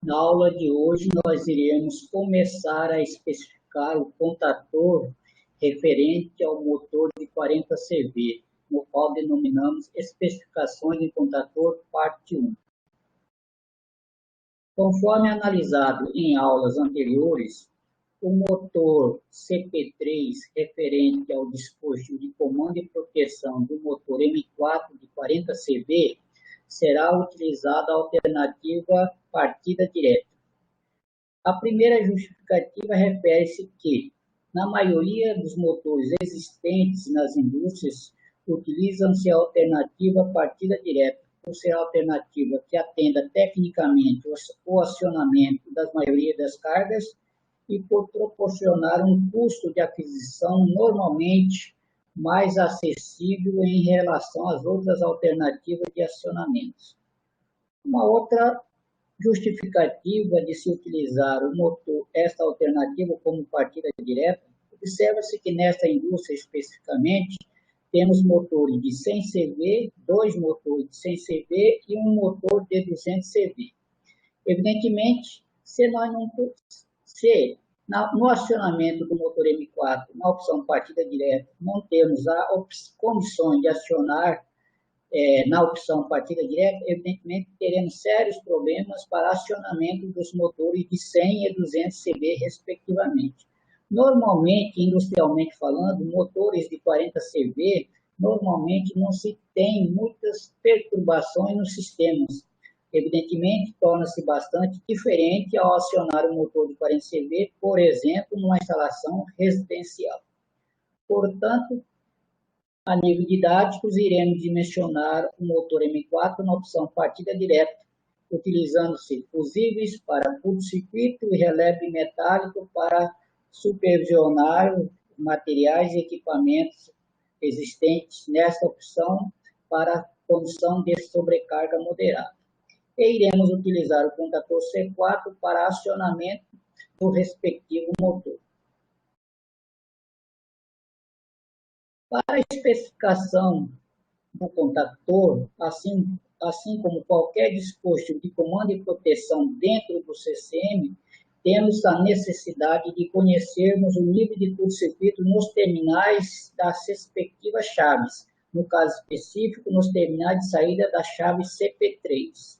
Na aula de hoje, nós iremos começar a especificar o contator referente ao motor de 40 CV, no qual denominamos especificações de contator parte 1. Conforme analisado em aulas anteriores, o motor CP3 referente ao dispositivo de comando e proteção do motor M4 de 40 CV será utilizada a alternativa partida direta. A primeira justificativa refere-se que, na maioria dos motores existentes nas indústrias, utilizam-se a alternativa partida direta, por ser a alternativa que atenda tecnicamente o acionamento das maioria das cargas e por proporcionar um custo de aquisição normalmente mais acessível em relação às outras alternativas de acionamentos. Uma outra justificativa de se utilizar o motor, esta alternativa como partida direta, observa-se que nesta indústria especificamente, temos motores de 100 CV, 2 motores de 100 CV e um motor de 200 CV. Evidentemente, no acionamento do motor M4, na opção partida direta, não temos condições de acionar na opção partida direta, evidentemente teremos sérios problemas para acionamento dos motores de 100 e 200 CV, respectivamente. Normalmente, industrialmente falando, motores de 40 CV, normalmente não se tem muitas perturbações nos sistemas. Evidentemente, torna-se bastante diferente ao acionar o motor de 40 CV, por exemplo, numa instalação residencial. Portanto, a nível didático, iremos dimensionar o motor M4 na opção partida direta, utilizando-se fusíveis para curto-circuito e releve metálico para supervisionar os materiais e equipamentos existentes nesta opção para condição de sobrecarga moderada. E iremos utilizar o contator C4 para acionamento do respectivo motor. Para a especificação do contator, assim como qualquer dispositivo de comando e proteção dentro do CCM, temos a necessidade de conhecermos o nível de curto-circuito nos terminais das respectivas chaves, no caso específico, nos terminais de saída da chave CP3.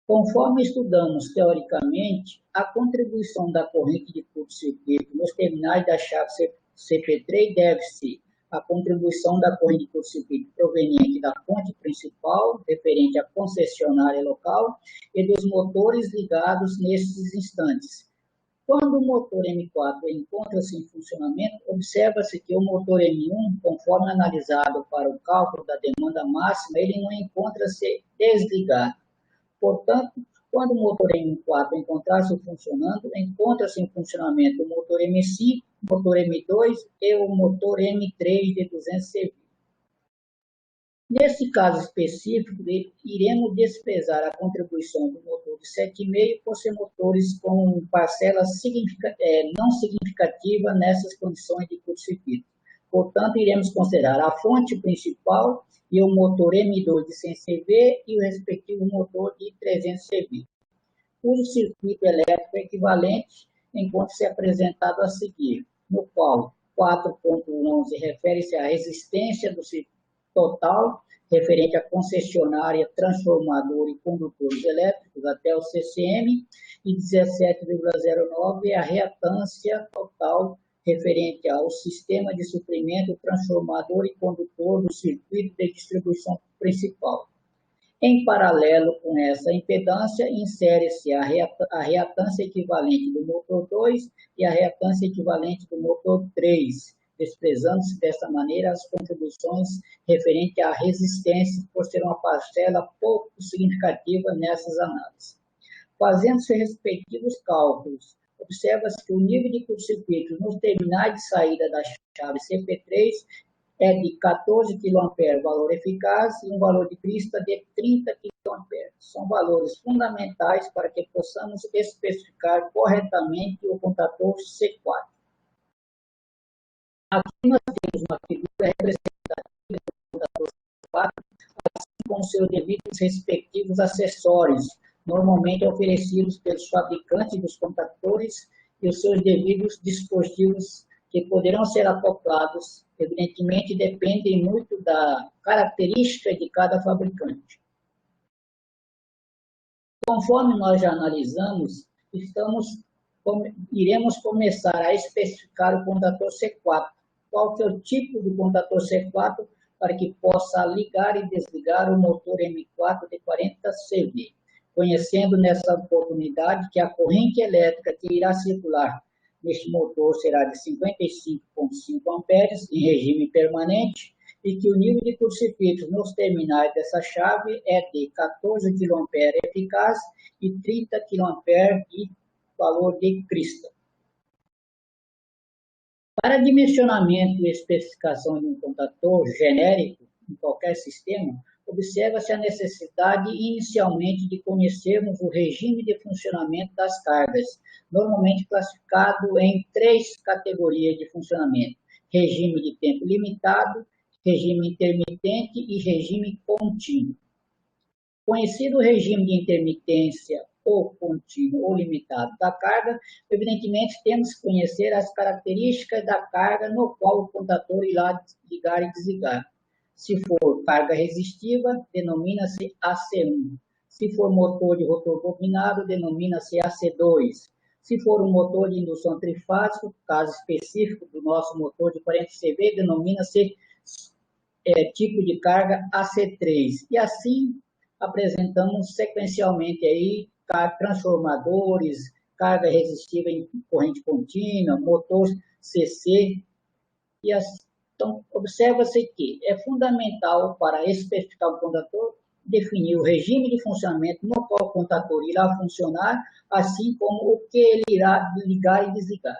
Conforme estudamos teoricamente, a contribuição da corrente de curto-circuito nos terminais da chave CP3 deve-se à contribuição da corrente de curto-circuito proveniente da fonte principal, referente à concessionária local, e dos motores ligados nesses instantes. Quando o motor M4 encontra-se em funcionamento, observa-se que o motor M1, conforme analisado para o cálculo da demanda máxima, ele não encontra-se desligado. Portanto, quando o motor M4 encontrar-se funcionando, encontra-se em funcionamento o motor M5, o motor M2 e o motor M3 de 200 CV. Nesse caso específico, iremos desprezar a contribuição do motor de 7,5 por ser motores com parcela não significativa nessas condições de curto-circuito. Portanto, iremos considerar a fonte principal e o motor M2 de 100 CV e o respectivo motor de 300 CV. O circuito elétrico equivalente encontra-se apresentado a seguir, no qual 4.11 refere-se à resistência do circuito total, referente à concessionária, transformador e condutores elétricos até o CCM, e 17,09 é a reatância total, referente ao sistema de suprimento, transformador e condutor do circuito de distribuição principal. Em paralelo com essa impedância, insere-se a reatância equivalente do motor 2 e a reatância equivalente do motor 3, desprezando-se dessa maneira as contribuições referentes à resistência, por ser uma parcela pouco significativa nessas análises. Fazendo-se respectivos cálculos, observa-se que o nível de curto-circuito nos terminais de saída da chave CP3 é de 14 kA valor eficaz e um valor de crista de 30 kA. São valores fundamentais para que possamos especificar corretamente o contator C4. Aqui nós temos uma figura representativa do contator C4, assim com seus devidos respectivos acessórios, normalmente oferecidos pelos fabricantes dos contadores e os seus devidos dispositivos que poderão ser acoplados, evidentemente, dependem muito da característica de cada fabricante. Conforme nós já analisamos, iremos começar a especificar o contador C4. Qual que é o tipo do contador C4 para que possa ligar e desligar o motor M4 de 40 CV, conhecendo nessa oportunidade que a corrente elétrica que irá circular neste motor será de 55,5 amperes em regime permanente e que o nível de curto-circuito nos terminais dessa chave é de 14 kA eficaz e 30 kA de valor de crista. Para dimensionamento e especificação de um contador genérico em qualquer sistema, observa-se a necessidade inicialmente de conhecermos o regime de funcionamento das cargas, normalmente classificado em 3 categorias de funcionamento: regime de tempo limitado, regime intermitente e regime contínuo. Conhecido o regime de intermitência ou contínuo ou limitado da carga, evidentemente temos que conhecer as características da carga no qual o contador irá ligar e desligar. Se for carga resistiva, denomina-se AC1. Se for motor de rotor bobinado, denomina-se AC2. Se for um motor de indução trifásico, caso específico do nosso motor de 40 CV, denomina-se tipo de carga AC3. E assim apresentamos sequencialmente aí transformadores, carga resistiva em corrente contínua, motor CC. Então, observa-se que é fundamental para especificar o contador definir o regime de funcionamento no qual o contador irá funcionar, assim como o que ele irá ligar e desligar.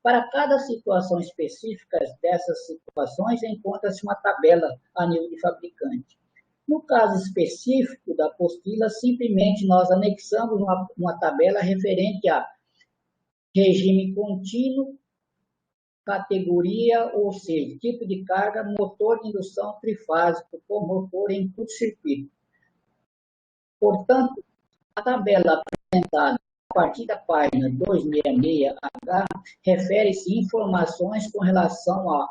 Para cada situação específica dessas situações, encontra-se uma tabela a nível de fabricante. No caso específico da apostila, simplesmente nós anexamos uma tabela referente a regime contínuo, categoria, ou seja, tipo de carga, motor de indução trifásico com motor em curto-circuito. Portanto, a tabela apresentada a partir da página 266H refere-se informações com relação a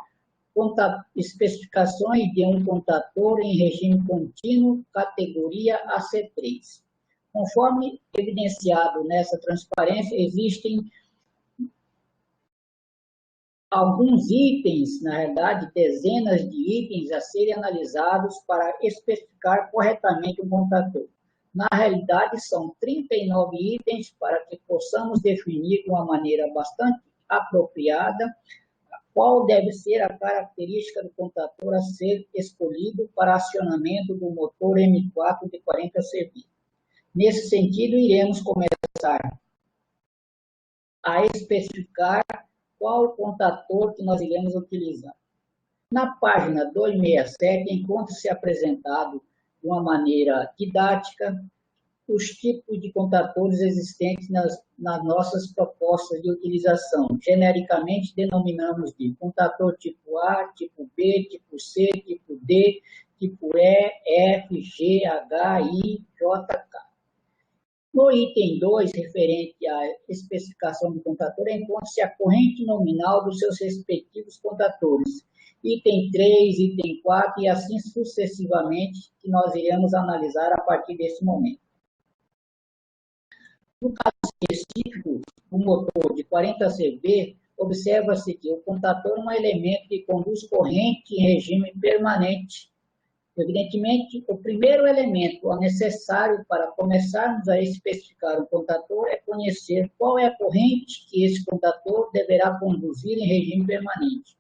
especificações de um contador em regime contínuo, categoria AC3. Conforme evidenciado nessa transparência, existem alguns itens, na verdade, dezenas de itens a serem analisados para especificar corretamente um contador. Na realidade, são 39 itens para que possamos definir de uma maneira bastante apropriada qual deve ser a característica do contador a ser escolhido para acionamento do motor M4 de 40 CV. Nesse sentido, iremos começar a especificar qual o contador que nós iremos utilizar. Na página 267, encontra-se apresentado de uma maneira didática os tipos de contadores existentes nas nossas propostas de utilização. Genericamente, denominamos de contador tipo A, tipo B, tipo C, tipo D, tipo E, F, G, H, I, J, K. No item 2, referente à especificação do contador, encontra-se a corrente nominal dos seus respectivos contadores. Item 3, item 4 e assim sucessivamente, que nós iremos analisar a partir desse momento. No caso específico, o motor de 40 CV, observa-se que o contador é um elemento que conduz corrente em regime permanente. Evidentemente, o primeiro elemento necessário para começarmos a especificar um contador é conhecer qual é a corrente que esse contador deverá conduzir em regime permanente.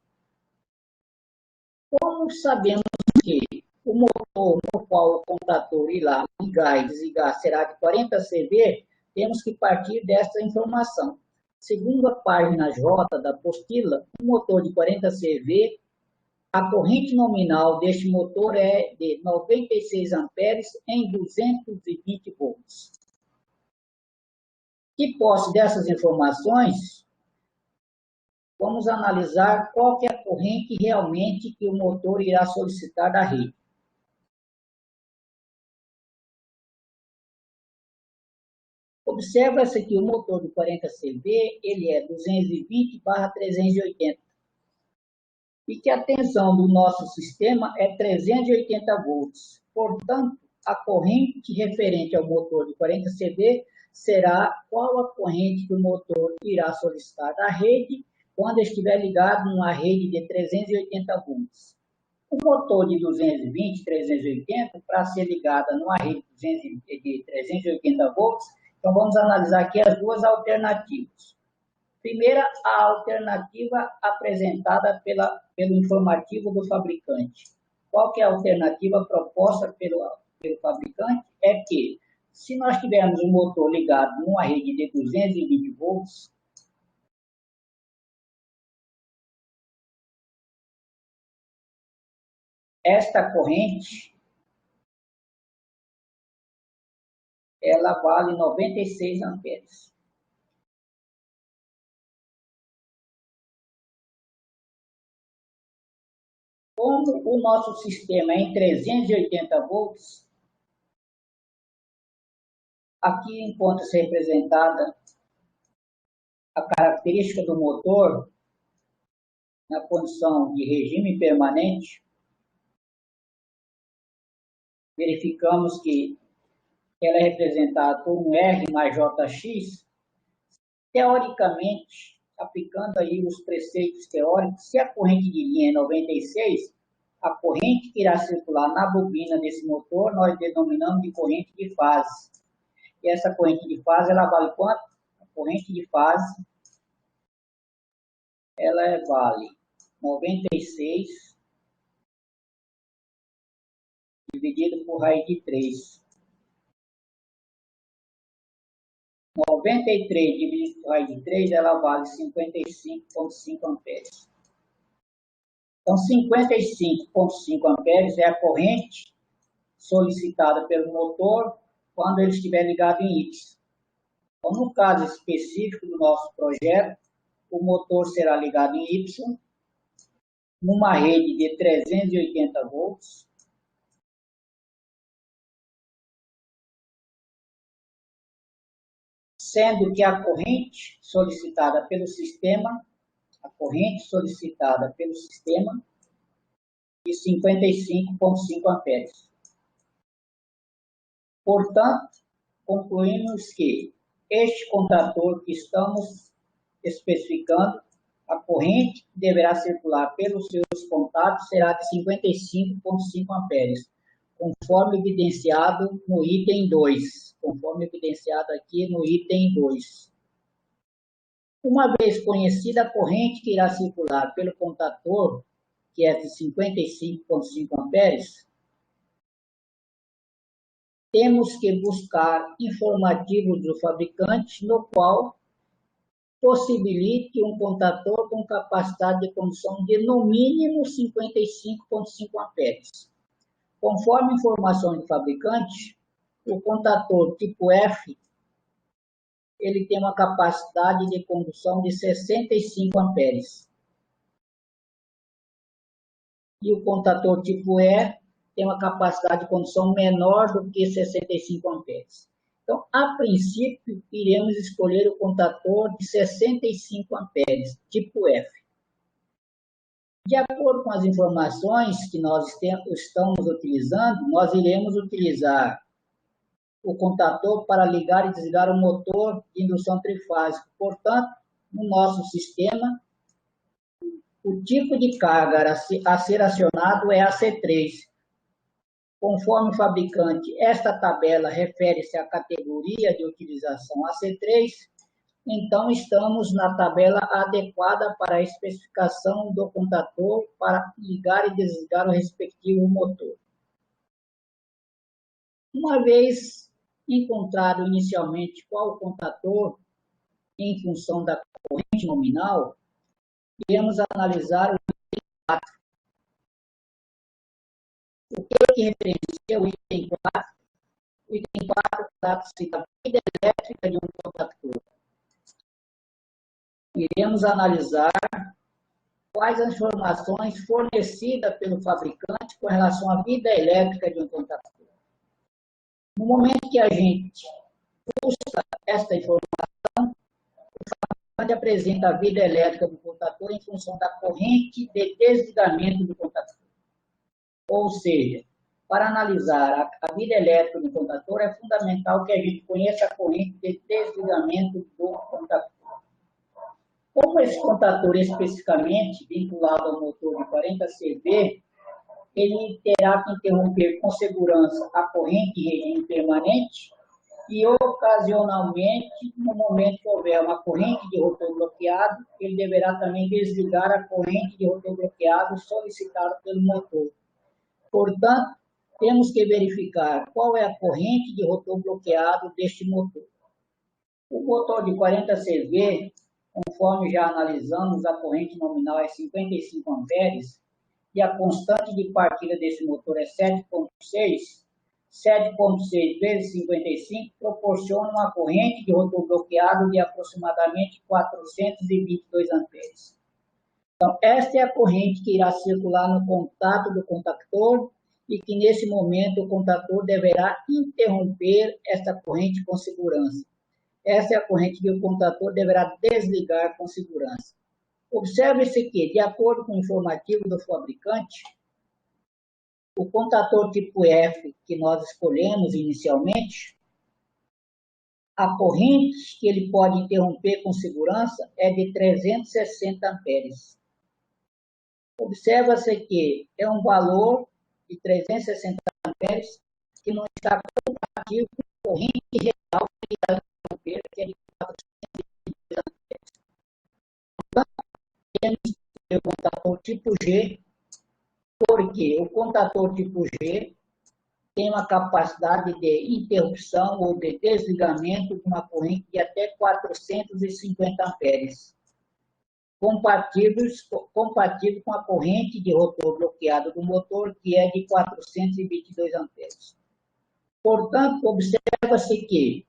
Como sabemos que o motor no qual o contador irá ligar e desligar será de 40 CV, temos que partir dessa informação. Segundo a página J da apostila, um motor de 40 CV, a corrente nominal deste motor é de 96 amperes em 220 volts. De posse dessas informações, vamos analisar qual que é a corrente realmente que o motor irá solicitar da rede. Observa-se que o motor do 40 CV ele é 220/380 e que a tensão do nosso sistema é 380 volts. Portanto, a corrente referente ao motor do 40 CV será qual a corrente que o motor irá solicitar da rede quando estiver ligado numa rede de 380 volts. O motor de 220, 380, para ser ligado numa rede de 380 volts, então vamos analisar aqui as duas alternativas. Primeira, a alternativa apresentada pelo informativo do fabricante. Qual que é a alternativa proposta pelo fabricante? É que, se nós tivermos um motor ligado numa rede de 220 volts, esta corrente, ela vale 96 amperes. Como o nosso sistema é em 380 volts, aqui encontra-se representada a característica do motor na condição de regime permanente. Verificamos que ela é representada por um R mais JX. Teoricamente, aplicando aí os preceitos teóricos, se a corrente de linha é 96, a corrente que irá circular na bobina desse motor, nós denominamos de corrente de fase. E essa corrente de fase, ela vale quanto? A corrente de fase, ela vale 96 dividido por raiz de 3. 93 dividido por raiz de 3, ela vale 55,5 amperes. Então, 55,5 amperes é a corrente solicitada pelo motor quando ele estiver ligado em Y. Então, no caso específico do nosso projeto, o motor será ligado em Y, numa rede de 380 volts, sendo que a corrente solicitada pelo sistema de 55,5 amperes. Portanto, concluímos que este contator que estamos especificando, a corrente que deverá circular pelos seus contatos será de 55,5 amperes, conforme evidenciado no item 2. Conforme evidenciado aqui no item 2. Uma vez conhecida a corrente que irá circular pelo contator, que é de 55,5 amperes, temos que buscar informativos do fabricante, no qual possibilite um contator com capacidade de condução de no mínimo 55,5 amperes. Conforme informação do fabricante, o contator tipo F, ele tem uma capacidade de condução de 65 amperes. E o contator tipo E tem uma capacidade de condução menor do que 65 amperes. Então, a princípio, iremos escolher o contator de 65 amperes, tipo F. De acordo com as informações que nós estamos utilizando, nós iremos utilizar o contator para ligar e desligar o motor de indução trifásica. Portanto, no nosso sistema, o tipo de carga a ser acionado é AC3. Conforme o fabricante, esta tabela refere-se à categoria de utilização AC3, então estamos na tabela adequada para a especificação do contator para ligar e desligar o respectivo motor. Uma vez encontrado inicialmente qual o contator em função da corrente nominal, iremos analisar o item 4. O que referencia o item 4? O item 4 trata-se da vida elétrica de um contator. Iremos analisar quais as informações fornecidas pelo fabricante com relação à vida elétrica de um contator. No momento que a gente esta informação, onde apresenta a vida elétrica do contator em função da corrente de desligamento do contator. Ou seja, para analisar a vida elétrica do contator, é fundamental que a gente conheça a corrente de desligamento do contator. Como esse contator especificamente vinculado ao motor de 40 CV, ele terá que interromper com segurança a corrente em regime permanente e, ocasionalmente, no momento que houver uma corrente de rotor bloqueado, ele deverá também desligar a corrente de rotor bloqueado solicitada pelo motor. Portanto, temos que verificar qual é a corrente de rotor bloqueado deste motor. O motor de 40 CV, conforme já analisamos, a corrente nominal é 55 amperes e a constante de partida desse motor é 7,6. 7,6 vezes 55 proporciona uma corrente de rotor bloqueado de aproximadamente 422 amperes. Então, esta é a corrente que irá circular no contato do contactor e que, nesse momento, o contactor deverá interromper esta corrente com segurança. Essa é a corrente que o contator deverá desligar com segurança. Observe-se que, de acordo com o informativo do fabricante, o contator tipo F que nós escolhemos inicialmente, a corrente que ele pode interromper com segurança é de 360 amperes. Observa-se que é um valor de 360 amperes que não está compatível com a corrente real que é de 422 amperes. Portanto, temos que ter o contator tipo G, porque o contator tipo G tem uma capacidade de interrupção ou de desligamento de uma corrente de até 450 amperes, compatível com a corrente de rotor bloqueado do motor, que é de 422 amperes. Portanto, observa-se que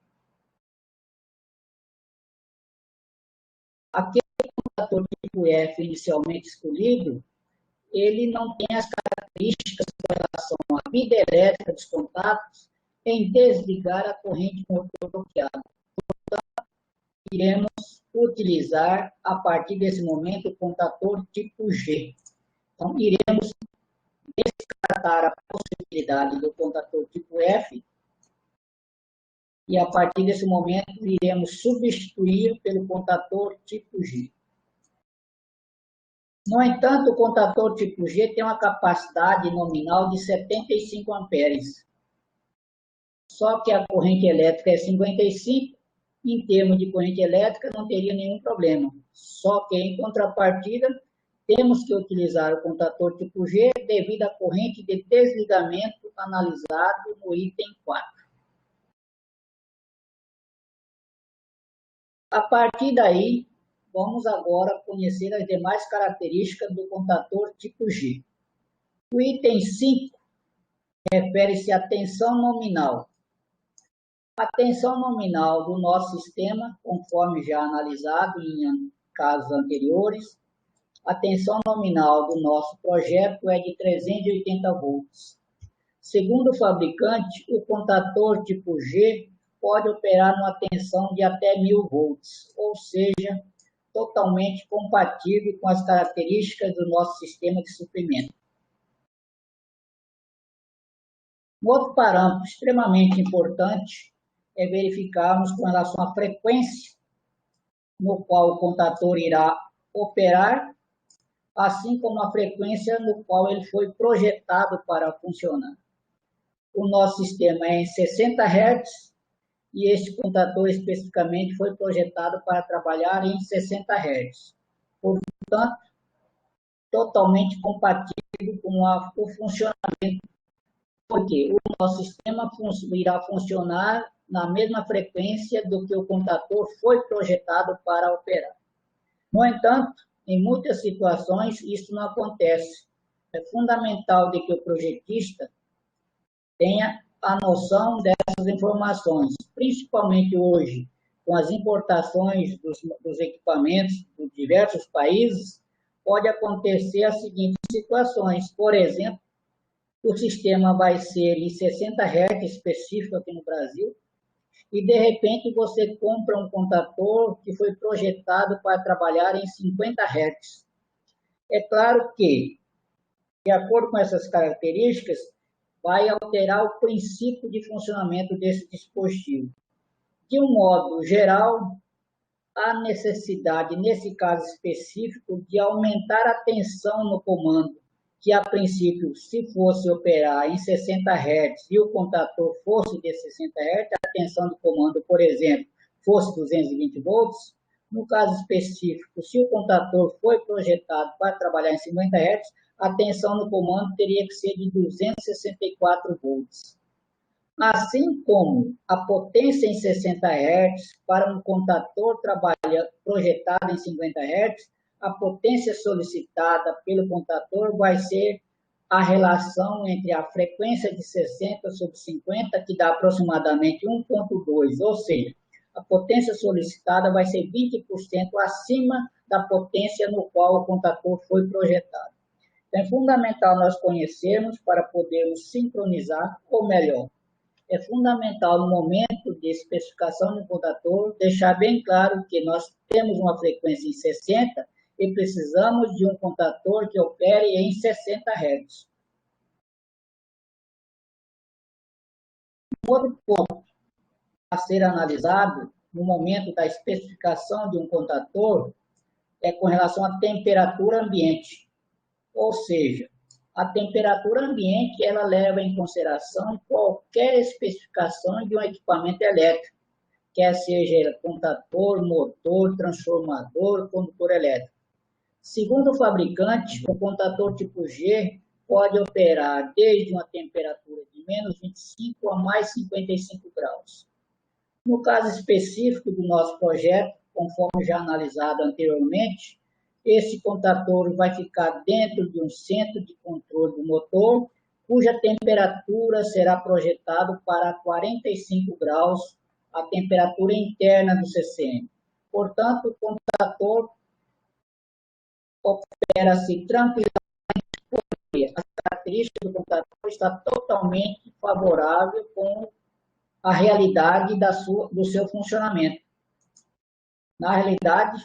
aquele contator tipo F inicialmente escolhido, ele não tem as características com relação à vida elétrica dos contatos em desligar a corrente com o motor bloqueado. Portanto, iremos utilizar, a partir desse momento, o contator tipo G. Então, iremos descartar a possibilidade do contator tipo F e, a partir desse momento, iremos substituir pelo contator tipo G. No entanto, o contator tipo G tem uma capacidade nominal de 75 amperes. Só que a corrente elétrica é 55, em termos de corrente elétrica não teria nenhum problema. Só que, em contrapartida, temos que utilizar o contator tipo G devido à corrente de desligamento analisado no item 4. A partir daí, vamos agora conhecer as demais características do contator tipo G. O item 5 refere-se à tensão nominal. A tensão nominal do nosso sistema, conforme já analisado em casos anteriores, a tensão nominal do nosso projeto é de 380 volts. Segundo o fabricante, o contator tipo G pode operar numa tensão de até 1000 volts, ou seja, totalmente compatível com as características do nosso sistema de suprimento. Um outro parâmetro extremamente importante é verificarmos com relação à frequência no qual o contator irá operar, assim como a frequência no qual ele foi projetado para funcionar. O nosso sistema é em 60 Hz e este contator especificamente foi projetado para trabalhar em 60 Hz. Portanto, totalmente compatível com o funcionamento, porque o nosso sistema irá funcionar na mesma frequência do que o contator foi projetado para operar. No entanto, em muitas situações, isso não acontece. É fundamental de que o projetista tenha a noção dessas informações, principalmente hoje, com as importações dos equipamentos de diversos países, pode acontecer as seguintes situações. Por exemplo, o sistema vai ser em 60 Hz específico aqui no Brasil, e de repente você compra um contator que foi projetado para trabalhar em 50 Hz. É claro que, de acordo com essas características, vai alterar o princípio de funcionamento desse dispositivo. De um modo geral, há necessidade, nesse caso específico, de aumentar a tensão no comando, que a princípio, se fosse operar em 60 Hz e o contator fosse de 60 Hz, a tensão de comando, por exemplo, fosse 220 volts, no caso específico, se o contator foi projetado para trabalhar em 50 Hz, a tensão no comando teria que ser de 264 volts. Assim como a potência em 60 Hz para um contator projetado em 50 Hz, a potência solicitada pelo contator vai ser a relação entre a frequência de 60 sobre 50, que dá aproximadamente 1,2, ou seja, a potência solicitada vai ser 20% acima da potência no qual o contator foi projetado. Então, é fundamental nós conhecermos para podermos sincronizar, ou melhor, é fundamental no momento de especificação do contator deixar bem claro que nós temos uma frequência em 60 e precisamos de um contator que opere em 60 Hz. Um outro ponto a ser analisado no momento da especificação de um contator é com relação à temperatura ambiente. Ou seja, a temperatura ambiente ela leva em consideração qualquer especificação de um equipamento elétrico, quer seja contator, motor, transformador, condutor elétrico. Segundo o fabricante, o contator tipo G pode operar desde uma temperatura de menos 25 a mais 55 graus. No caso específico do nosso projeto, conforme já analisado anteriormente, esse contator vai ficar dentro de um centro de controle do motor, cuja temperatura será projetada para 45 graus, a temperatura interna do CCM. Portanto, o contator opera-se tranquilamente, porque a característica do contator está totalmente favorável com a realidade do seu funcionamento. Na realidade,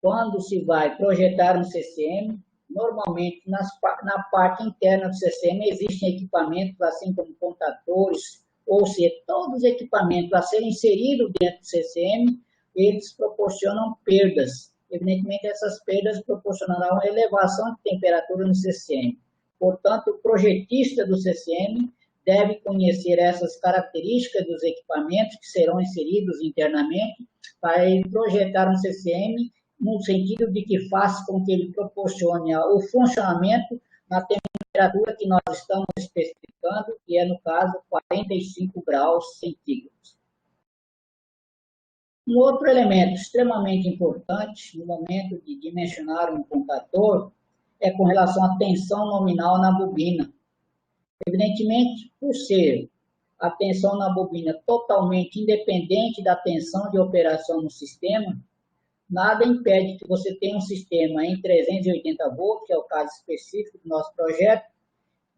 quando se vai projetar um CCM, normalmente na parte interna do CCM existem equipamentos, assim como contadores, ou seja, todos os equipamentos a serem inseridos dentro do CCM, eles proporcionam perdas. Evidentemente, essas perdas proporcionarão uma elevação de temperatura no CCM. Portanto, o projetista do CCM deve conhecer essas características dos equipamentos que serão inseridos internamente para ele projetar um CCM no sentido de que faça com que ele proporcione o funcionamento na temperatura que nós estamos especificando, que é, no caso, 45 graus centígrados. Um outro elemento extremamente importante no momento de dimensionar um contador é com relação à tensão nominal na bobina. Evidentemente, por ser a tensão na bobina totalmente independente da tensão de operação no sistema, nada impede que você tenha um sistema em 380 volts, que é o caso específico do nosso projeto,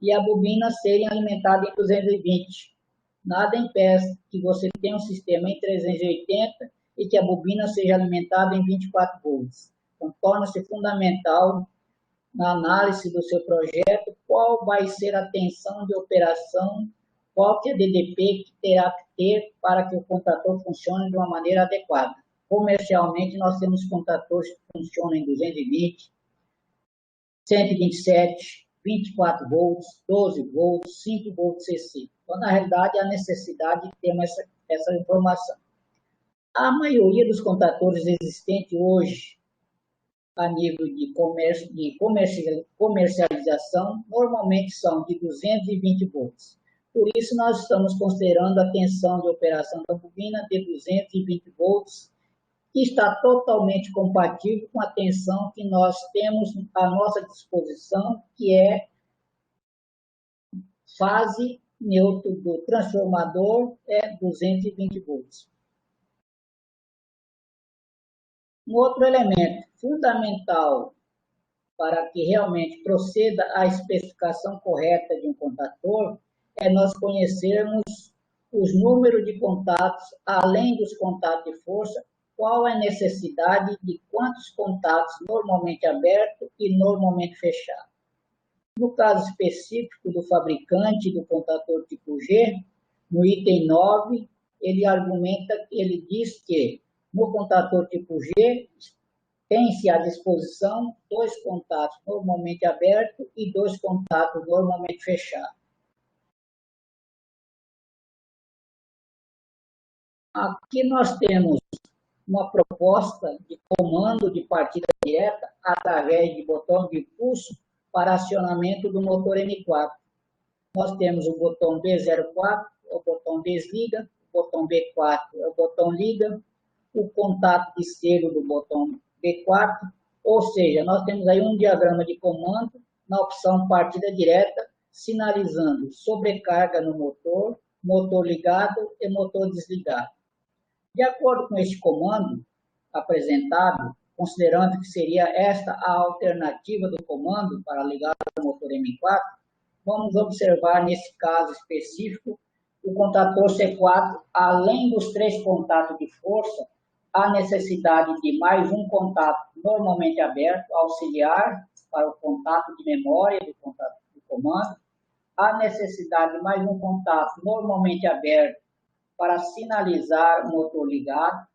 e a bobina seja alimentada em 220. Nada impede que você tenha um sistema em 380 e que a bobina seja alimentada em 24 volts. Então, torna-se fundamental, na análise do seu projeto, qual vai ser a tensão de operação, qual que é a DDP que terá que ter para que o contador funcione de uma maneira adequada. Comercialmente, nós temos contadores que funcionam em 220, 127, 24 volts, 12 volts, 5 volts CC. Então, na realidade, há necessidade de termos essa informação. A maioria dos contadores existentes hoje, a nível de comercialização, normalmente são de 220 volts. Por isso, nós estamos considerando a tensão de operação da bobina de 220 volts, que está totalmente compatível com a tensão que nós temos à nossa disposição, que é fase neutro do transformador, é 220 volts. Um outro elemento fundamental para que realmente proceda a especificação correta de um contador é nós conhecermos os números de contatos, além dos contatos de força, qual é a necessidade de quantos contatos normalmente abertos e normalmente fechados. No caso específico do fabricante do contador tipo G, no item 9, ele diz que no contador tipo G tem-se à disposição 2 contatos normalmente abertos e 2 contatos normalmente fechados. Aqui nós temos uma proposta de comando de partida direta através de botão de pulso para acionamento do motor M4. Nós temos o botão B04, o botão desliga, o botão B4 é o botão liga, o contato de selo do botão B4, ou seja, nós temos aí um diagrama de comando na opção partida direta, sinalizando sobrecarga no motor, motor ligado e motor desligado. De acordo com este comando apresentado, considerando que seria esta a alternativa do comando para ligar o motor M4, vamos observar nesse caso específico o contador C4, além dos 3 contatos de força, a necessidade de mais um contato normalmente aberto, auxiliar para o contato de memória do comando, a necessidade de mais um contato normalmente aberto para sinalizar o motor ligado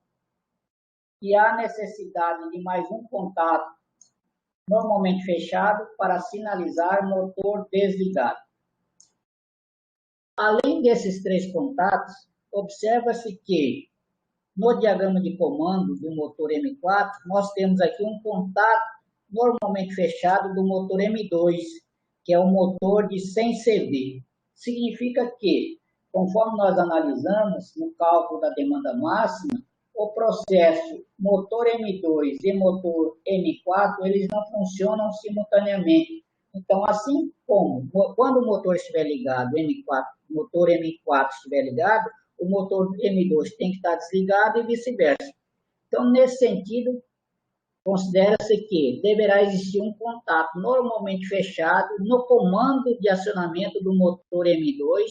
e a necessidade de mais um contato normalmente fechado para sinalizar o motor desligado. Além desses 3 contatos, observa-se que no diagrama de comando do motor M4, nós temos aqui um contato normalmente fechado do motor M2, que é um motor de 100 CV. Significa que, conforme nós analisamos no cálculo da demanda máxima, o processo motor M2 e motor M4, eles não funcionam simultaneamente. Então, assim como quando o motor estiver ligado, o motor M4 estiver ligado, o motor M2 tem que estar desligado e vice-versa. Então, nesse sentido, considera-se que deverá existir um contato normalmente fechado no comando de acionamento do motor M2,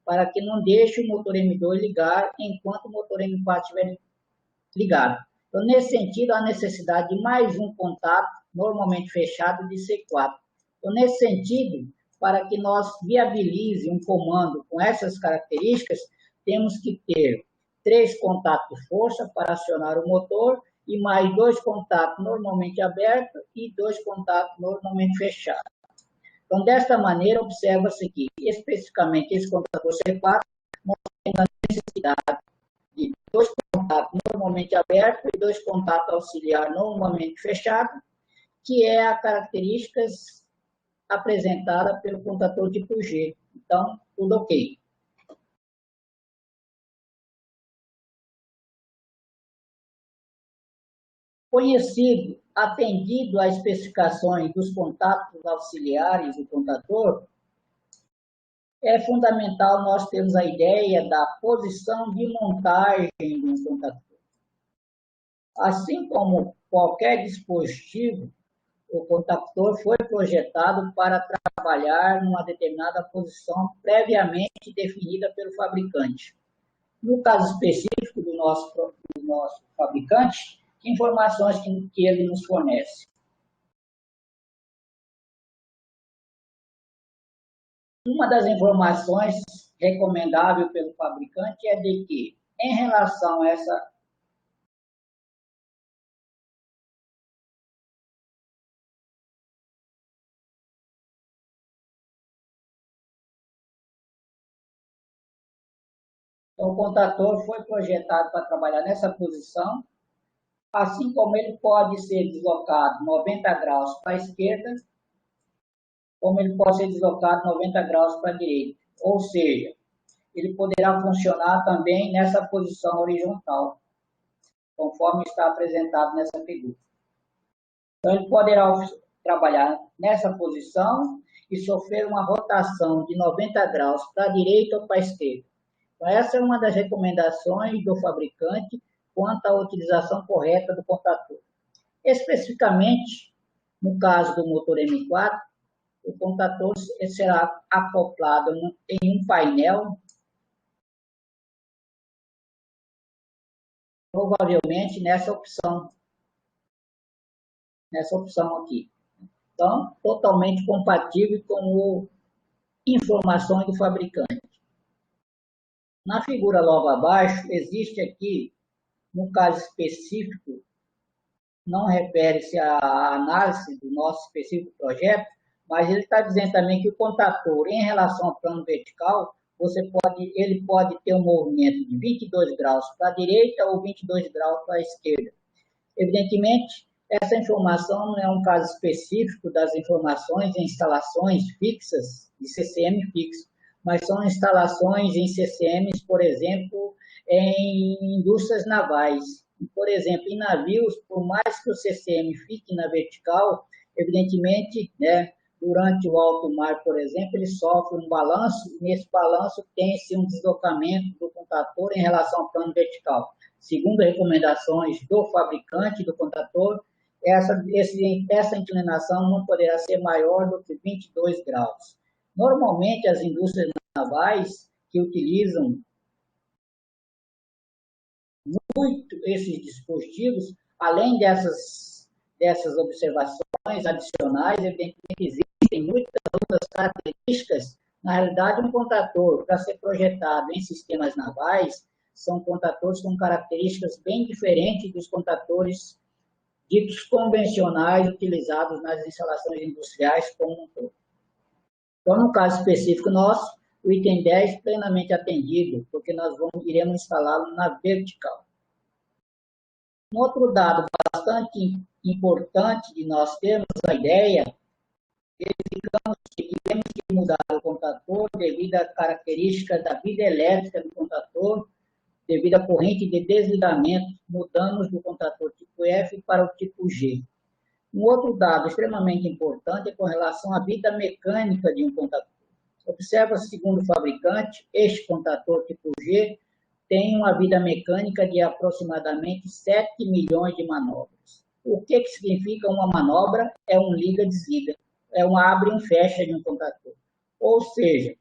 para que não deixe o motor M2 ligar enquanto o motor M4 estiver ligado. Então, nesse sentido, há necessidade de mais um contato normalmente fechado de C4. Então, nesse sentido, para que nós viabilize um comando com essas características, temos que ter 3 contatos de força para acionar o motor e mais 2 contatos normalmente abertos e 2 contatos normalmente fechados. Então, desta maneira, observa-se que, especificamente, esse contador C4, nós temos a necessidade de 2 contatos normalmente abertos e 2 contatos auxiliar normalmente fechados, que é a característica apresentada pelo contador tipo G. Então, tudo ok. Conhecido, atendido às especificações dos contatos auxiliares do contador, é fundamental nós termos a ideia da posição de montagem do contador. Assim como qualquer dispositivo, o contactor foi projetado para trabalhar numa determinada posição previamente definida pelo fabricante. No caso específico do nosso fabricante, que informações que ele nos fornece? Uma das informações recomendável pelo fabricante é de que, em relação a essa Então, o contador foi projetado para trabalhar nessa posição, assim como ele pode ser deslocado 90 graus para a esquerda, como ele pode ser deslocado 90 graus para a direita. Ou seja, ele poderá funcionar também nessa posição horizontal, conforme está apresentado nessa figura. Então, ele poderá trabalhar nessa posição e sofrer uma rotação de 90 graus para a direita ou para a esquerda. Então, essa é uma das recomendações do fabricante quanto à utilização correta do contador. Especificamente, no caso do motor M4, o contador será acoplado em um painel provavelmente nessa opção aqui. Então, totalmente compatível com informações do fabricante. Na figura logo abaixo, existe aqui, no caso específico, não refere-se à análise do nosso específico projeto, mas ele está dizendo também que o contator, em relação ao plano vertical, ele pode ter um movimento de 22 graus para a direita ou 22 graus para a esquerda. Evidentemente, essa informação não é um caso específico das informações em instalações fixas, de CCM fixo, mas são instalações em CCMs, por exemplo, em indústrias navais. Por exemplo, em navios, por mais que o CCM fique na vertical, evidentemente, né, durante o alto mar, por exemplo, ele sofre um balanço, e nesse balanço tem-se um deslocamento do contator em relação ao plano vertical. Segundo as recomendações do fabricante do contator, essa inclinação não poderá ser maior do que 22 graus. Normalmente, as indústrias navais que utilizam muito esses dispositivos, além dessas observações adicionais, evidentemente existem muitas outras características. Na realidade, um contator, para ser projetado em sistemas navais, são contatores com características bem diferentes dos contatores ditos convencionais utilizados nas instalações industriais como um todo. Então, no caso específico nosso, o item 10 plenamente atendido, porque nós iremos instalá-lo na vertical. Um outro dado bastante importante de nós termos a ideia, verificamos que tivemos que mudar o contator devido à característica da vida elétrica do contator, devido à corrente de desligamento, mudamos do contator tipo F para o tipo G. Um outro dado extremamente importante é com relação à vida mecânica de um contator. Observa, segundo o fabricante, este contator tipo G tem uma vida mecânica de aproximadamente 7 milhões de manobras. O que significa uma manobra? É um liga-desliga, é um abre e um fecha de um contator. Ou seja,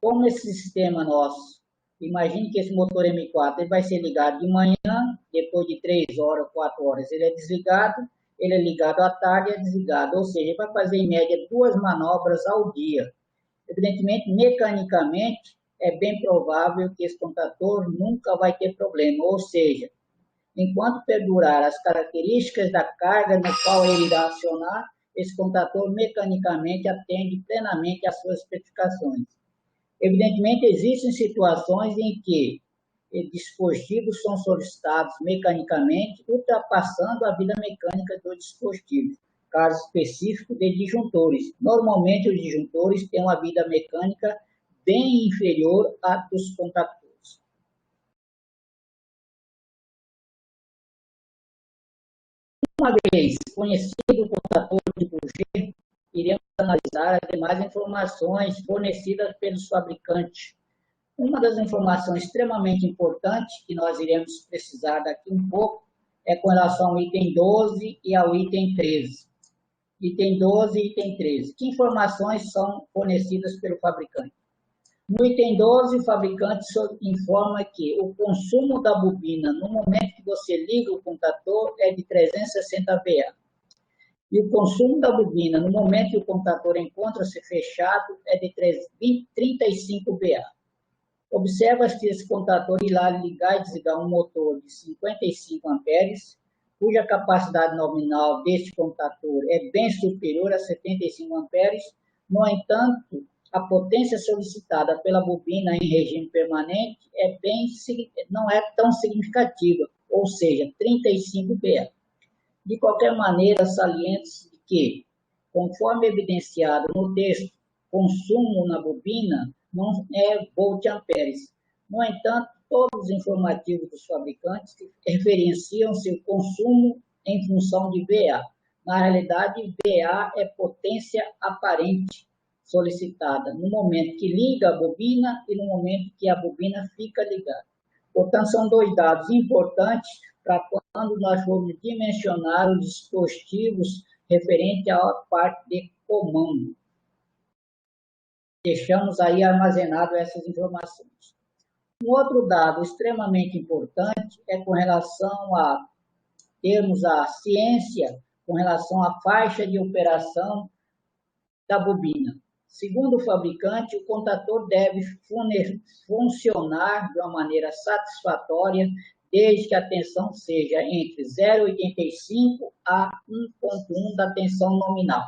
como esse sistema nosso, imagine que esse motor M4 ele vai ser ligado de manhã, depois de 3 horas, 4 horas ele é desligado, ele é ligado à tarde e é desligado, ou seja, ele vai fazer em média 2 manobras ao dia. Evidentemente, mecanicamente, é bem provável que esse contator nunca vai ter problema, ou seja, enquanto perdurar as características da carga no qual ele irá acionar, esse contator mecanicamente atende plenamente às suas especificações. Evidentemente, existem situações em que dispositivos são solicitados mecanicamente, ultrapassando a vida mecânica do dispositivo. Caso específico de disjuntores. Normalmente, os disjuntores têm uma vida mecânica bem inferior à dos contatores. Uma vez conhecido o contator tipo G, iremos analisar as demais informações fornecidas pelos fabricantes. Uma das informações extremamente importantes que nós iremos precisar daqui um pouco é com relação ao item 12 e ao item 13. Item 12 e item 13. Que informações são fornecidas pelo fabricante? No item 12, o fabricante informa que o consumo da bobina no momento que você liga o contator é de 360 VA. E o consumo da bobina no momento que o contator encontra-se fechado é de 35 VA. Observa que esse contator irá ligar e desligar um motor de 55 amperes, cuja capacidade nominal deste contator é bem superior a 75 amperes. No entanto, a potência solicitada pela bobina em regime permanente não é tão significativa, ou seja, 35 VA. De qualquer maneira, saliente que, conforme evidenciado no texto, consumo na bobina não é volt-amperes. No entanto, todos os informativos dos fabricantes referenciam seu consumo em função de VA. Na realidade, VA é potência aparente solicitada no momento que liga a bobina e no momento que a bobina fica ligada. Portanto, são dois dados importantes para quando nós formos dimensionar os dispositivos referente à parte de comando. Deixamos aí armazenado essas informações. Um outro dado extremamente importante é com relação a termos a ciência, com relação à faixa de operação da bobina. Segundo o fabricante, o contator deve funcionar de uma maneira satisfatória desde que a tensão seja entre 0,85 a 1,1 da tensão nominal.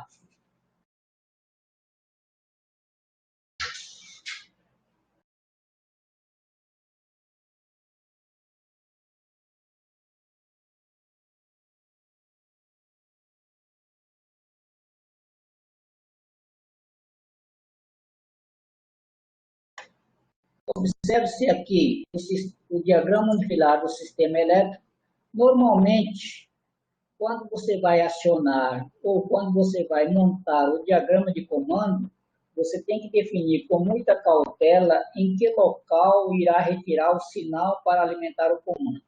Observe-se aqui o diagrama unifilar do sistema elétrico. Normalmente, quando você vai acionar ou quando você vai montar o diagrama de comando, você tem que definir com muita cautela em que local irá retirar o sinal para alimentar o comando.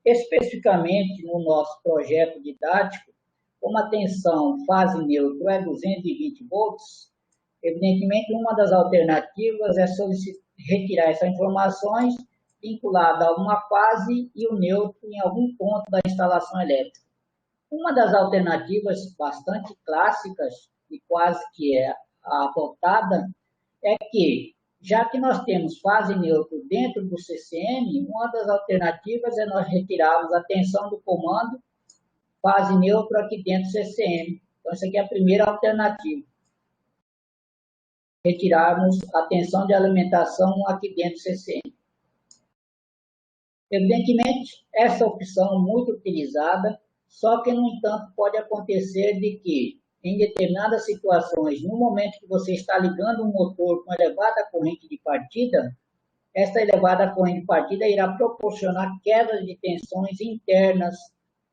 Especificamente no nosso projeto didático, como a tensão fase neutro é 220 volts, evidentemente uma das alternativas é retirar essas informações vinculada a uma fase e o neutro em algum ponto da instalação elétrica. Uma das alternativas bastante clássicas e quase que é adotada é que, já que nós temos fase neutro dentro do CCM, uma das alternativas é nós retirarmos a tensão do comando fase neutro aqui dentro do CCM. Então, essa aqui é a primeira alternativa. Retirarmos a tensão de alimentação aqui dentro do CCM. Evidentemente, essa opção é muito utilizada, só que, no entanto, pode acontecer de que, em determinadas situações, no momento que você está ligando um motor com elevada corrente de partida, essa elevada corrente de partida irá proporcionar quedas de tensões internas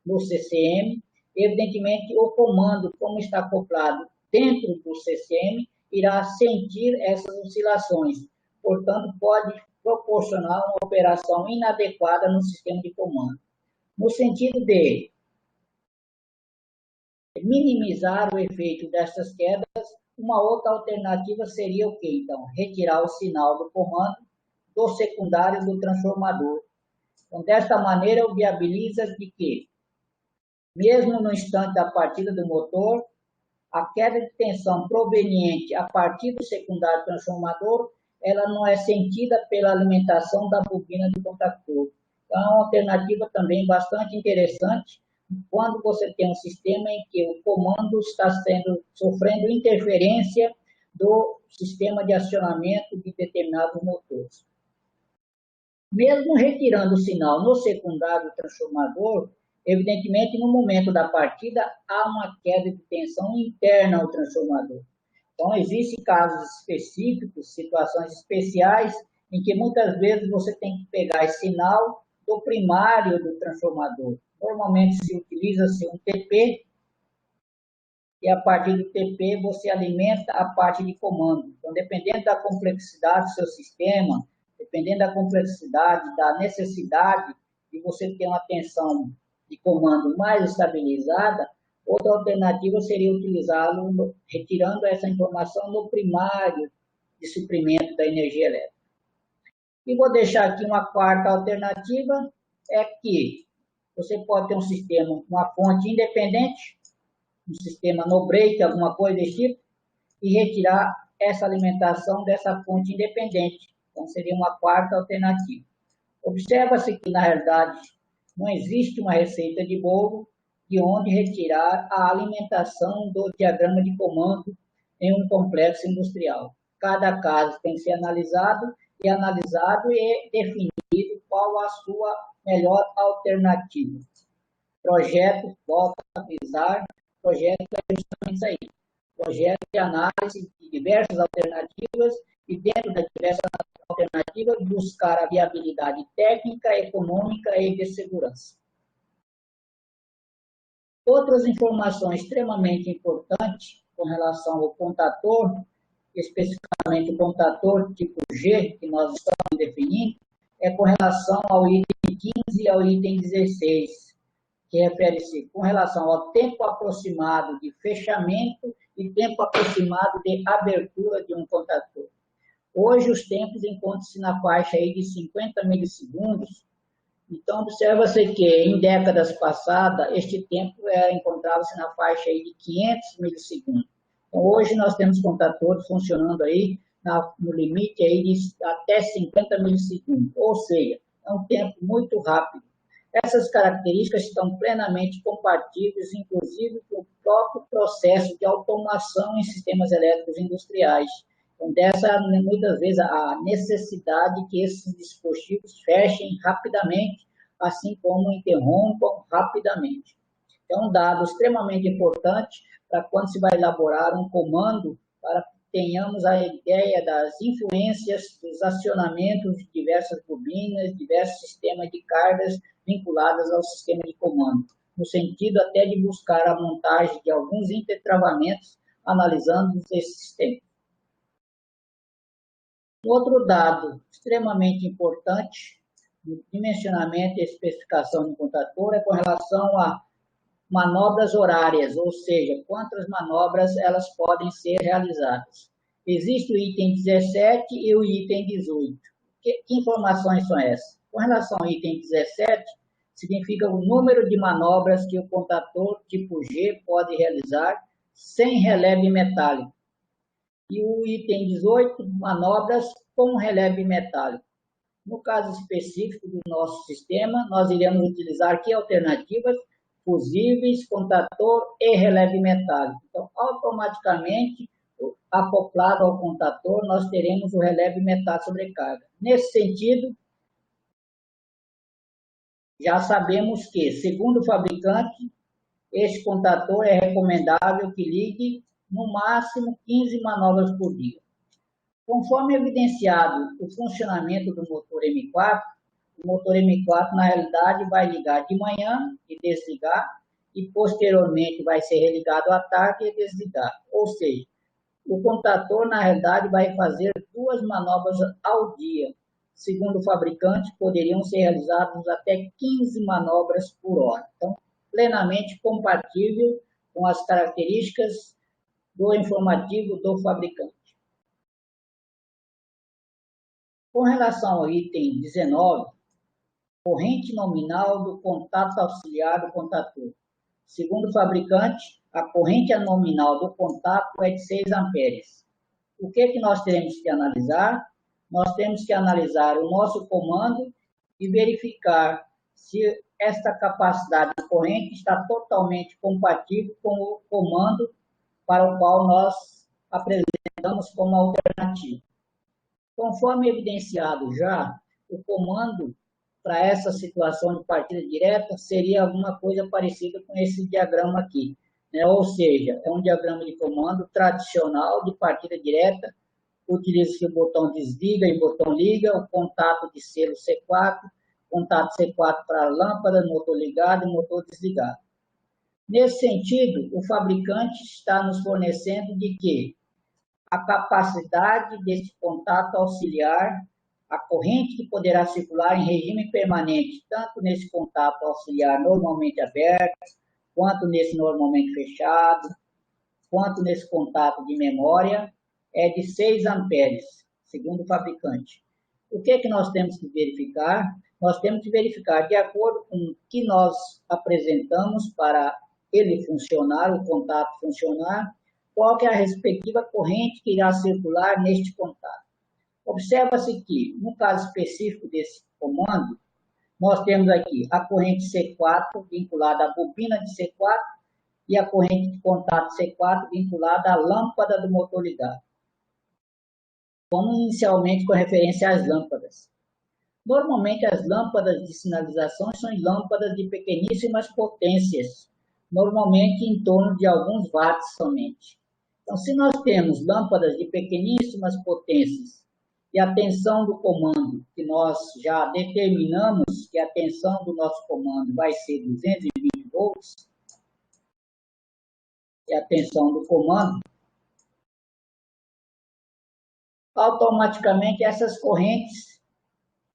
no CCM. Evidentemente, o comando, como está acoplado dentro do CCM, irá sentir essas oscilações. Portanto, pode proporcionar uma operação inadequada no sistema de comando. No sentido de minimizar o efeito dessas quedas, uma outra alternativa seria o quê? Então, retirar o sinal do comando do secundário do transformador. Então, desta maneira, viabiliza de que, mesmo no instante da partida do motor, a queda de tensão proveniente a partir do secundário transformador, ela não é sentida pela alimentação da bobina do contactor. Então, é uma alternativa também bastante interessante quando você tem um sistema em que o comando está sofrendo interferência do sistema de acionamento de determinados motores. Mesmo retirando o sinal no secundário do transformador, evidentemente, no momento da partida, há uma queda de tensão interna ao transformador. Então, existem casos específicos, situações especiais, em que muitas vezes você tem que pegar esse sinal do primário do transformador. Normalmente se utiliza-se um TP, e a partir do TP você alimenta a parte de comando. Então, dependendo da complexidade do seu sistema, dependendo da complexidade, da necessidade de você ter uma tensão de comando mais estabilizada, outra alternativa seria utilizá-lo retirando essa informação no primário de suprimento da energia elétrica. E vou deixar aqui uma quarta alternativa, é que você pode ter um sistema, uma fonte independente, um sistema no break, alguma coisa desse tipo, e retirar essa alimentação dessa fonte independente. Então, seria uma quarta alternativa. Observa-se que, na realidade, não existe uma receita de bolo de onde retirar a alimentação do diagrama de comando em um complexo industrial. Cada caso tem que ser analisado e definido qual a sua melhor alternativa. Projeto, volto a avisar, projeto é justamente isso aí. Projeto de análise de diversas alternativas e, dentro das diversas alternativas, buscar a viabilidade técnica, econômica e de segurança. Outras informações extremamente importantes com relação ao contator, especificamente o contator tipo G, que nós estamos definindo, é com relação ao item 15 e ao item 16, que refere-se com relação ao tempo aproximado de fechamento e tempo aproximado de abertura de um contator. Hoje, os tempos encontram-se na faixa aí de 50 milissegundos. Então, observa-se que em décadas passadas, este tempo encontrava-se na faixa aí de 500 milissegundos. Então, hoje nós temos contadores funcionando aí no limite aí de até 50 milissegundos, ou seja, é um tempo muito rápido. Essas características estão plenamente compatíveis, inclusive, com o próprio processo de automação em sistemas elétricos industriais. Então, muitas vezes, a necessidade que esses dispositivos fechem rapidamente, assim como interrompam rapidamente. É um dado extremamente importante para quando se vai elaborar um comando, para que tenhamos a ideia das influências, dos acionamentos de diversas bobinas, diversos sistemas de cargas vinculadas ao sistema de comando, no sentido até de buscar a montagem de alguns intertravamentos, analisando esse sistema. Outro dado extremamente importante no dimensionamento e especificação do contador é com relação a manobras horárias, ou seja, quantas manobras elas podem ser realizadas. Existe o item 17 e o item 18. Que informações são essas? Com relação ao item 17, significa o número de manobras que o contador tipo G pode realizar sem releve metálico. E o item 18, manobras com releve metálico. No caso específico do nosso sistema, nós iremos utilizar aqui alternativas fusíveis, contador e releve metálico. Então, automaticamente, acoplado ao contador, nós teremos o releve metálico sobrecarga. Nesse sentido, já sabemos que, segundo o fabricante, este contador é recomendável que ligue no máximo 15 manobras por dia. Conforme evidenciado o funcionamento do motor M4, o motor M4, na realidade, vai ligar de manhã e desligar, e posteriormente vai ser religado à tarde e desligar. Ou seja, o contador, na realidade, vai fazer 2 manobras ao dia. Segundo o fabricante, poderiam ser realizadas até 15 manobras por hora. Então, plenamente compatível com as características do informativo do fabricante. Com relação ao item 19, corrente nominal do contato auxiliar do contador. Segundo o fabricante, a corrente nominal do contato é de 6 amperes. O que nós teremos que analisar? Nós temos que analisar o nosso comando e verificar se esta capacidade de corrente está totalmente compatível com o comando para o qual nós apresentamos como alternativa. Conforme evidenciado já, o comando para essa situação de partida direta seria alguma coisa parecida com esse diagrama aqui, né? Ou seja, é um diagrama de comando tradicional de partida direta, utiliza-se o botão desliga e o botão liga, o contato de selo C4, contato C4 para lâmpada, motor ligado e motor desligado. Nesse sentido, o fabricante está nos fornecendo de que a capacidade desse contato auxiliar, a corrente que poderá circular em regime permanente, tanto nesse contato auxiliar normalmente aberto, quanto nesse normalmente fechado, quanto nesse contato de memória, é de 6 amperes, segundo o fabricante. O que nós temos que verificar? Nós temos que verificar, de acordo com o que nós apresentamos para ele funcionar, o contato funcionar, qual que é a respectiva corrente que irá circular neste contato. Observa-se que, no caso específico desse comando, nós temos aqui a corrente C4 vinculada à bobina de C4 e a corrente de contato C4 vinculada à lâmpada do motor ligado. Vamos inicialmente com referência às lâmpadas. Normalmente as lâmpadas de sinalização são lâmpadas de pequeníssimas potências, normalmente em torno de alguns watts somente. Então, se nós temos lâmpadas de pequeníssimas potências e a tensão do comando, que nós já determinamos que a tensão do nosso comando vai ser 220 volts, é a tensão do comando, automaticamente essas correntes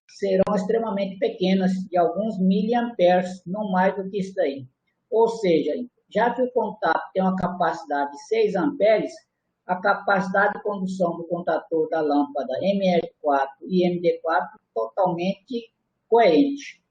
serão extremamente pequenas, de alguns miliamperes, não mais do que isso daí. Ou seja, já que o contato tem uma capacidade de 6 amperes, a capacidade de condução do contator da lâmpada ML4 e MD4 totalmente coerente.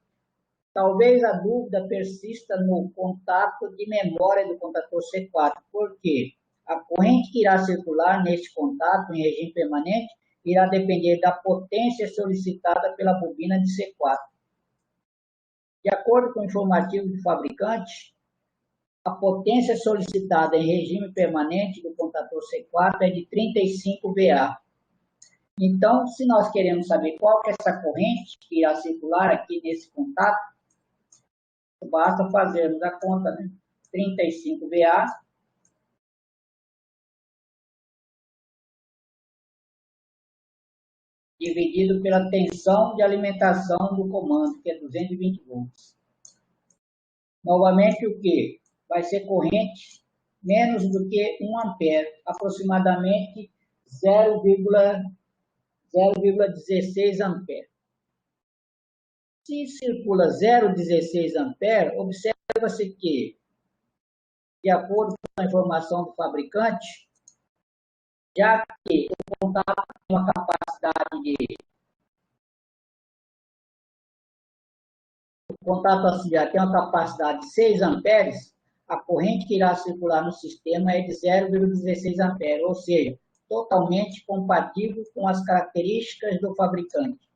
Talvez a dúvida persista no contato de memória do contator C4, porque a corrente que irá circular neste contato em regime permanente irá depender da potência solicitada pela bobina de C4. De acordo com o informativo do fabricante, a potência solicitada em regime permanente do contator C4 é de 35 VA. Então, se nós queremos saber qual que é essa corrente que irá circular aqui nesse contato, basta fazermos a conta, né? 35 VA dividido pela tensão de alimentação do comando, que é 220 volts. Novamente, o que? Vai ser corrente menos do que 1 ampere, aproximadamente 0,16 ampere. Se circula 0,16 ampere, observa-se que, de acordo com a informação do fabricante, já que o contato tem uma capacidade o contato auxiliar tem uma capacidade de 6 amperes, a corrente que irá circular no sistema é de 0,16 amperes, ou seja, totalmente compatível com as características do fabricante.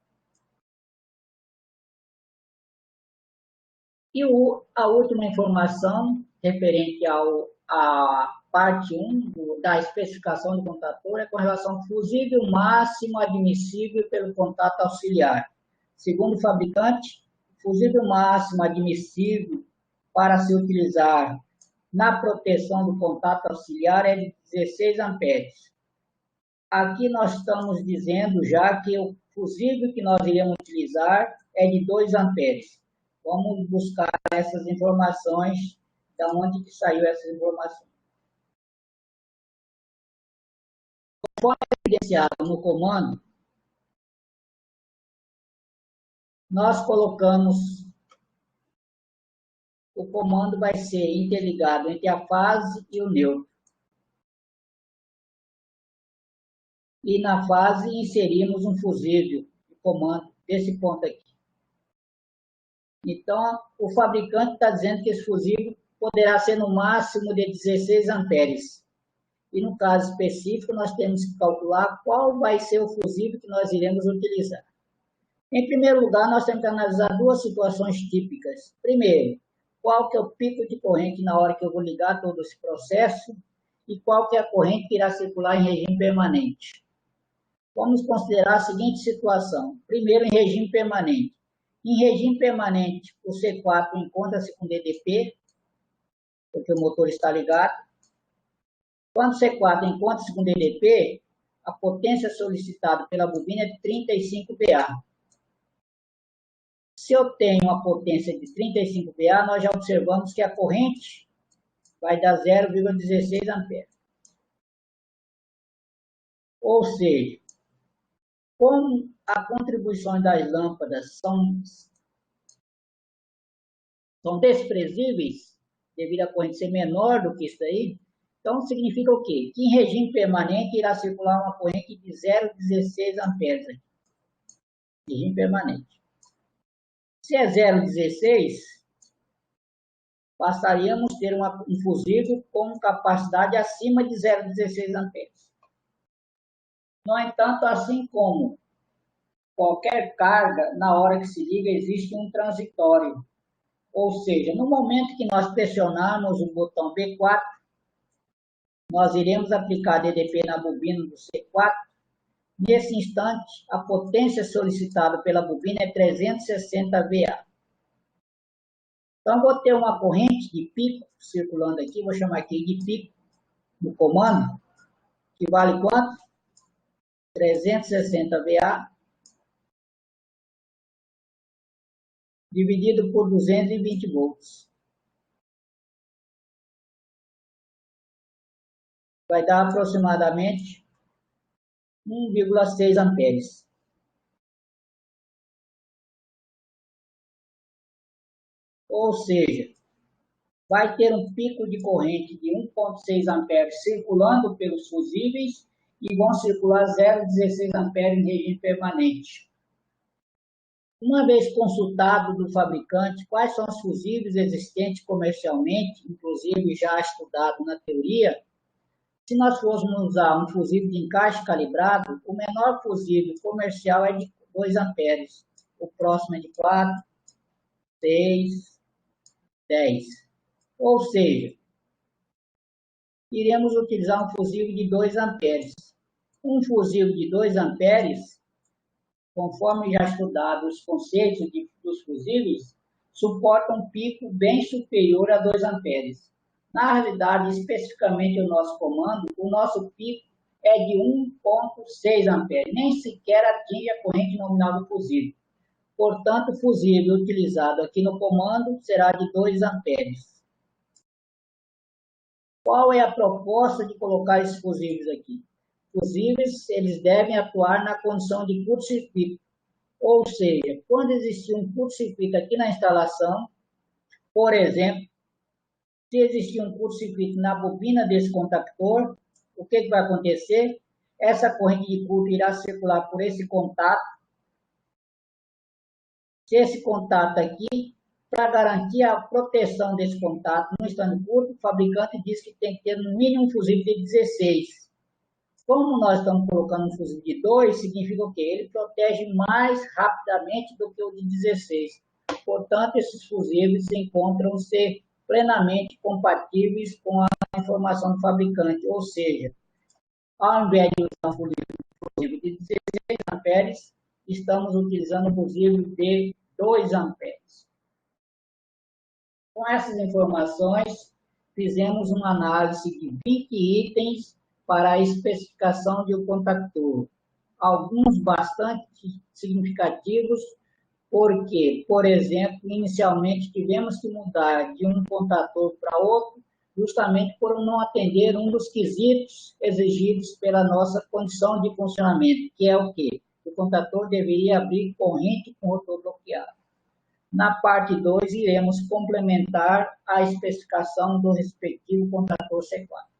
E a última informação referente à parte 1 da especificação do contator é com relação ao fusível máximo admissível pelo contato auxiliar. Segundo o fabricante, o fusível máximo admissível para se utilizar na proteção do contato auxiliar é de 16 amperes. Aqui nós estamos dizendo já que o fusível que nós iremos utilizar é de 2 amperes. Vamos buscar essas informações, da onde que saiu essas informações. Conforme evidenciado no comando, nós colocamos, o comando vai ser interligado entre a fase e o neutro. E na fase inserimos um fusível de comando desse ponto aqui. Então, o fabricante está dizendo que esse fusível poderá ser no máximo de 16 amperes. E no caso específico, nós temos que calcular qual vai ser o fusível que nós iremos utilizar. Em primeiro lugar, nós temos que analisar duas situações típicas. Primeiro, qual que é o pico de corrente na hora que eu vou ligar todo esse processo e qual que é a corrente que irá circular em regime permanente. Vamos considerar a seguinte situação. Primeiro, em regime permanente. Em regime permanente, o C4 encontra-se com DDP, porque o motor está ligado. Quando o C4 encontra-se com DDP, a potência solicitada pela bobina é de 35 VA. Se eu tenho uma potência de 35 VA, nós já observamos que a corrente vai dar 0,16 amperes. Ou seja, como a contribuição das lâmpadas são desprezíveis, devido à corrente ser menor do que isso aí, então significa o quê? Que em regime permanente irá circular uma corrente de 0,16 amperes. Aqui. Regime permanente. Se é 0,16, passaríamos a ter um fusível com capacidade acima de 0,16 amperes. No entanto, assim como qualquer carga, na hora que se liga, existe um transitório. Ou seja, no momento que nós pressionarmos o botão B4, nós iremos aplicar DDP na bobina do C4. Nesse instante, a potência solicitada pela bobina é 360 VA. Então, vou ter uma corrente de pico circulando aqui, vou chamar aqui de pico no comando, que vale quanto? 360 VA dividido por 220 volts. Vai dar aproximadamente 1,6 amperes. Ou seja, vai ter um pico de corrente de 1,6 amperes circulando pelos fusíveis e vão circular 0,16 amperes em regime permanente. Uma vez consultado do fabricante quais são os fusíveis existentes comercialmente, inclusive já estudado na teoria, se nós fôssemos usar um fusível de encaixe calibrado, o menor fusível comercial é de 2 amperes. O próximo é de 4, 6, 10. Ou seja, iremos utilizar um fusível de 2 amperes. Um fusível de 2 amperes, conforme já estudado os conceitos dos fusíveis, suporta um pico bem superior a 2 amperes. Na realidade, especificamente o nosso comando, o nosso pico é de 1,6 amperes, nem sequer atinge a corrente nominal do fusível. Portanto, o fusível utilizado aqui no comando será de 2 amperes. Qual é a proposta de colocar esses fusíveis aqui? Fusíveis, eles devem atuar na condição de curto-circuito. Ou seja, quando existir um curto-circuito aqui na instalação, por exemplo, se existir um curto-circuito na bobina desse contactor, o que vai acontecer? Essa corrente de curto irá circular por esse contato. Se esse contato aqui, para garantir a proteção desse contato não estando curto, o fabricante diz que tem que ter no mínimo um fusível de 16. Como nós estamos colocando um fusível de 2, significa o quê? Ele protege mais rapidamente do que o de 16. Portanto, esses fusíveis encontram-se plenamente compatíveis com a informação do fabricante. Ou seja, ao invés de usar um fusível de 16 amperes, estamos utilizando um fusível de 2 amperes. Com essas informações, fizemos uma análise de 20 itens para a especificação de um contactor. Alguns bastante significativos, porque, por exemplo, inicialmente tivemos que mudar de um contactor para outro, justamente por não atender um dos quesitos exigidos pela nossa condição de funcionamento, que é o quê? O contactor deveria abrir corrente com rotor bloqueado. Na parte 2, iremos complementar a especificação do respectivo contactor C4.